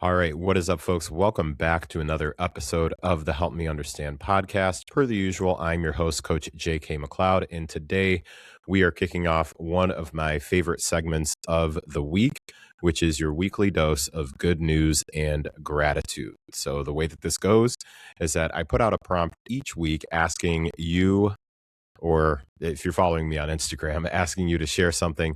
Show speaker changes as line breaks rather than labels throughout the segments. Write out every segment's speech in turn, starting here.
All right, what is up, folks? Welcome back to another episode of the Help Me Understand podcast. Per the usual, I'm your host, Coach J.K. McLeod, and today we are kicking off one of my favorite segments of the week, which is your weekly dose of good news and gratitude. So, the way that this goes is that I put out a prompt each week asking you, or if you're following me on Instagram, asking you to share something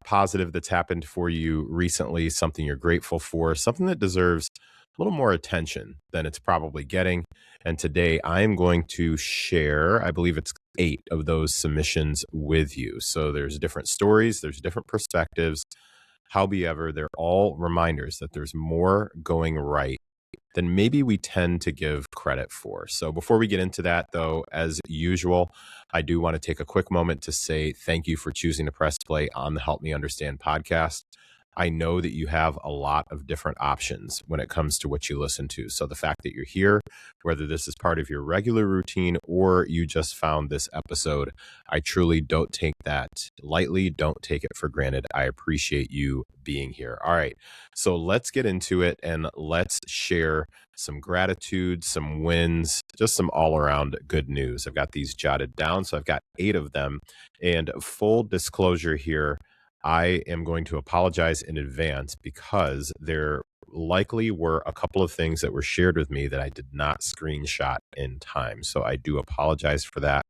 positive that's happened for you recently, something you're grateful for, something that deserves a little more attention than it's probably getting. And today I am going to share, I believe it's 8 of those submissions with you. So there's different stories, there's different perspectives. However, they're all reminders that there's more going right than maybe we tend to give credit for. So before we get into that, though, as usual, I do want to take a quick moment to say thank you for choosing to press play on the Help Me Understand podcast. I know that you have a lot of different options when it comes to what you listen to. So the fact that you're here, whether this is part of your regular routine or you just found this episode, I truly don't take that lightly. Don't take it for granted. I appreciate you being here. All right. So let's get into it and let's share some gratitude, some wins, just some all around good news. I've got these jotted down. So I've got 8 of them. And full disclosure here, I am going to apologize in advance because there likely were a couple of things that were shared with me that I did not screenshot in time. So I do apologize for that.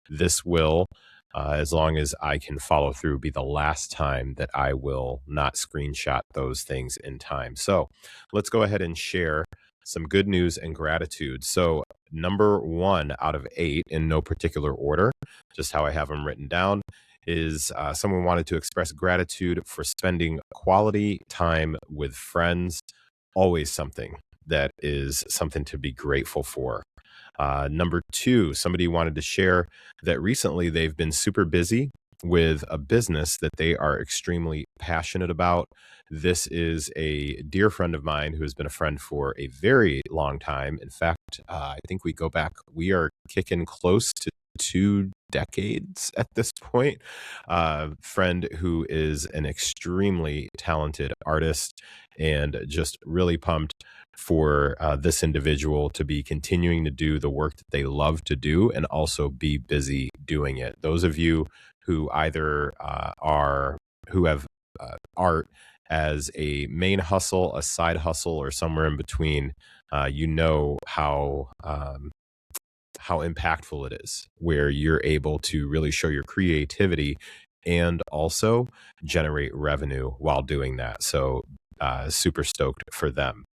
This will, as long as I can follow through, be the last time that I will not screenshot those things in time. So let's go ahead and share some good news and gratitude. So number 1 out of 8, in no particular order, just how I have them written down, is someone wanted to express gratitude for spending quality time with friends. Always something that is something to be grateful for. Number 2, somebody wanted to share that recently they've been super busy with a business that they are extremely passionate about. This is a dear friend of mine who has been a friend for a very long time. In fact, I think we are kicking close to 2 decades at this point. Friend who is an extremely talented artist, and just really pumped for this individual to be continuing to do the work that they love to do and also be busy doing it. Those of you who either who have art as a main hustle, a side hustle, or somewhere in between, you know how impactful it is, where you're able to really show your creativity and also generate revenue while doing that. So super stoked for them.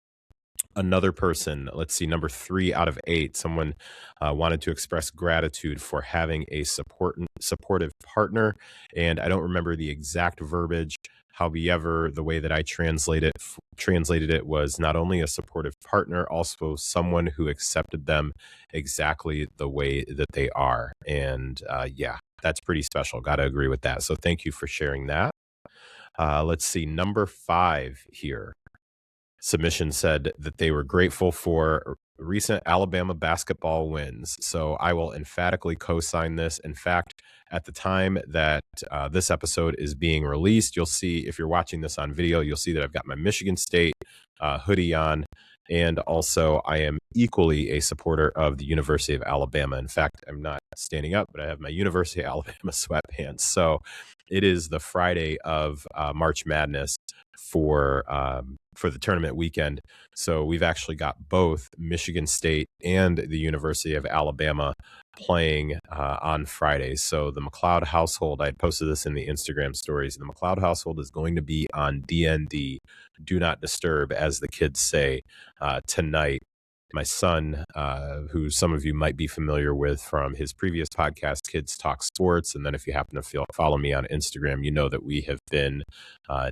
Another person, let's see, number 3 out of 8, someone wanted to express gratitude for having a supportive partner. And I don't remember the exact verbiage. However, the way that I translated it was not only a supportive partner, also someone who accepted them exactly the way that they are. And yeah, that's pretty special. Got to agree with that. So thank you for sharing that. Let's see, number 5 here. Submission said that they were grateful for recent Alabama basketball wins. So I will emphatically co-sign this. In fact, at the time that this episode is being released, you'll see, if you're watching this on video, you'll see that I've got my Michigan State hoodie on. And also, I am equally a supporter of the University of Alabama. In fact, I'm not standing up, but I have my University of Alabama sweatpants. So it is the Friday of March Madness for the tournament weekend. So we've actually got both Michigan State and the University of Alabama playing on Fridays. So the McLeod household, I had posted this in the Instagram stories, the McLeod household is going to be on DND, do not disturb, as the kids say, tonight. My son, who some of you might be familiar with from his previous podcast, Kids Talk Sports. And then if you happen to follow me on Instagram, you know that we have been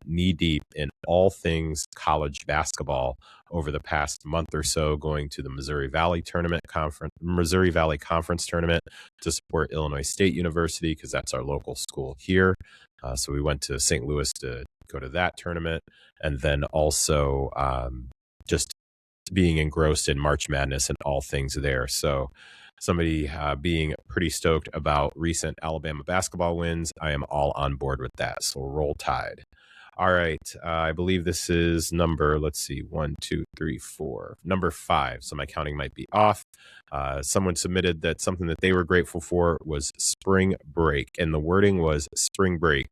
knee deep in all things college basketball over the past month or so, going to the Missouri Valley Conference tournament to support Illinois State University, because that's our local school here. So we went to St. Louis to go to that tournament. And then also just being engrossed in March Madness and all things there. So somebody being pretty stoked about recent Alabama basketball wins, I am all on board with that. So roll Tide. All right. I believe this is number, let's see, number 5. So my counting might be off. Someone submitted that something that they were grateful for was spring break. And the wording was spring break,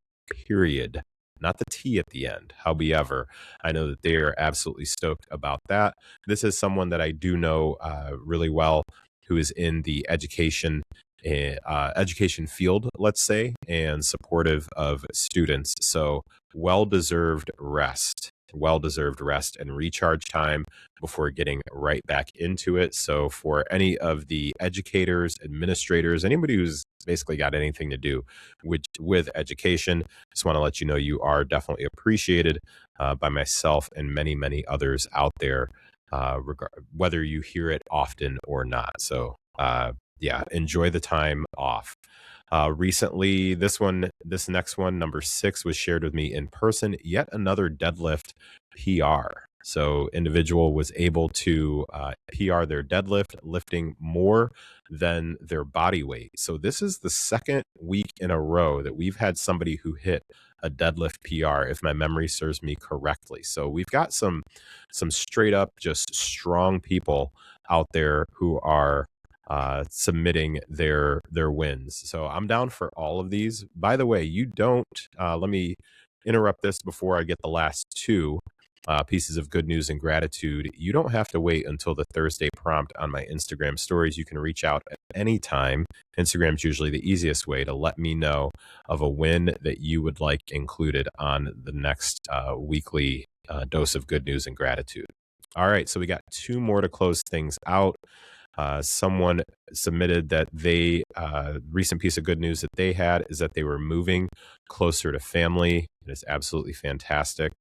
period. Not the T at the end. However, I know that they are absolutely stoked about that. This is someone that I do know really well who is in the education field, let's say, and supportive of students. So well deserved rest and recharge time before getting right back into it. So for any of the educators, administrators, anybody who's basically got anything to do with education, just want to let you know you are definitely appreciated by myself and many, many others out there, whether you hear it often or not. So yeah, enjoy the time off. Recently, this next one, number 6, was shared with me in person. Yet another deadlift PR. So individual was able to PR their deadlift, lifting more than their body weight. So this is the second week in a row that we've had somebody who hit a deadlift PR, if my memory serves me correctly. So we've got some straight up just strong people out there who are submitting their wins. So I'm down for all of these. By the way, you don't, let me interrupt this before I get the last 2 pieces of good news and gratitude. You don't have to wait until the Thursday prompt on my Instagram stories. You can reach out at any time. Instagram's usually the easiest way to let me know of a win that you would like included on the next weekly dose of good news and gratitude. All right, so we got 2 more to close things out. Someone submitted that recent piece of good news that they had is that they were moving closer to family. It is absolutely fantastic,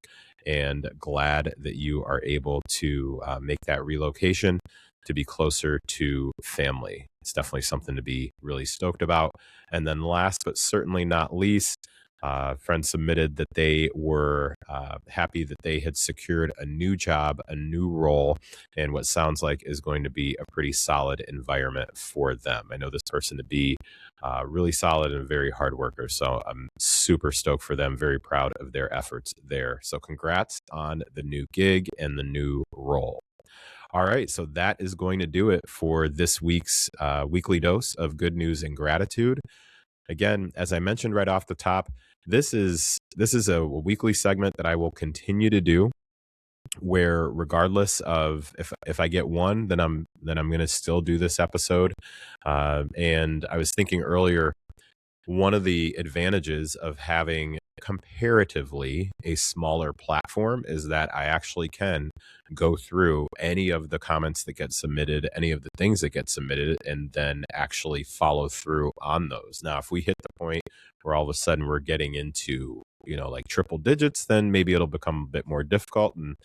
and glad that you are able to make that relocation to be closer to family. It's definitely something to be really stoked about. And then last but certainly not least, friends submitted that they were happy that they had secured a new job, a new role, and what sounds like is going to be a pretty solid environment for them. I know this person to be really solid and a very hard worker, so I'm super stoked for them, very proud of their efforts there. So congrats on the new gig and the new role. All right, so that is going to do it for this week's weekly dose of good news and gratitude. Again, as I mentioned right off the top, this is a weekly segment that I will continue to do, where regardless of if I get one, then I'm going to still do this episode. And I was thinking earlier, one of the advantages of having comparatively a smaller platform is that I actually can go through any of the comments that get submitted, any of the things that get submitted, and then actually follow through on those. Now, if we hit the point where all of a sudden we're getting into, like triple digits, then maybe it'll become a bit more difficult, and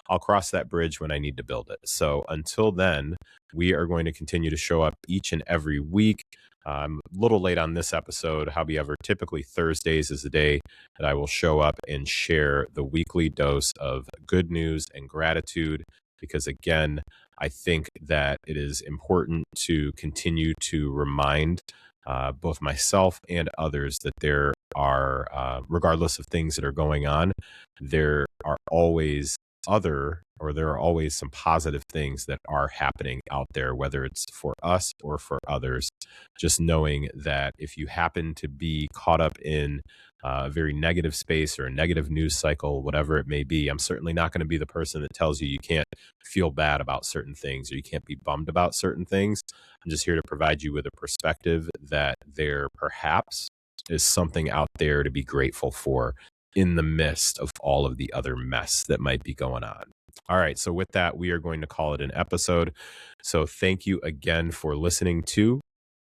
I'll cross that bridge when I need to build it. So until then, we are going to continue to show up each and every week. I'm a little late on this episode. However, typically Thursdays is the day that I will show up and share the weekly dose of good news and gratitude, because again, I think that it is important to continue to remind both myself and others that there are, regardless of things that are going on, there are always some positive things that are happening out there, whether it's for us or for others. Just knowing that if you happen to be caught up in a very negative space or a negative news cycle, whatever it may be, I'm certainly not going to be the person that tells you can't feel bad about certain things or you can't be bummed about certain things. I'm just here to provide you with a perspective that there perhaps is something out there to be grateful for in the midst of all of the other mess that might be going on. All right. So with that, we are going to call it an episode. So thank you again for listening to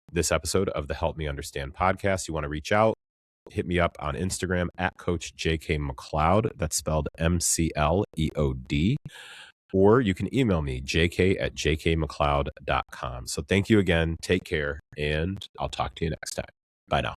this episode of the Help Me Understand podcast. You want to reach out, hit me up on Instagram at Coach JK McLeod. That's spelled MCLEOD. Or you can email me, jk@jkmcleod.com. So thank you again. Take care, and I'll talk to you next time. Bye now.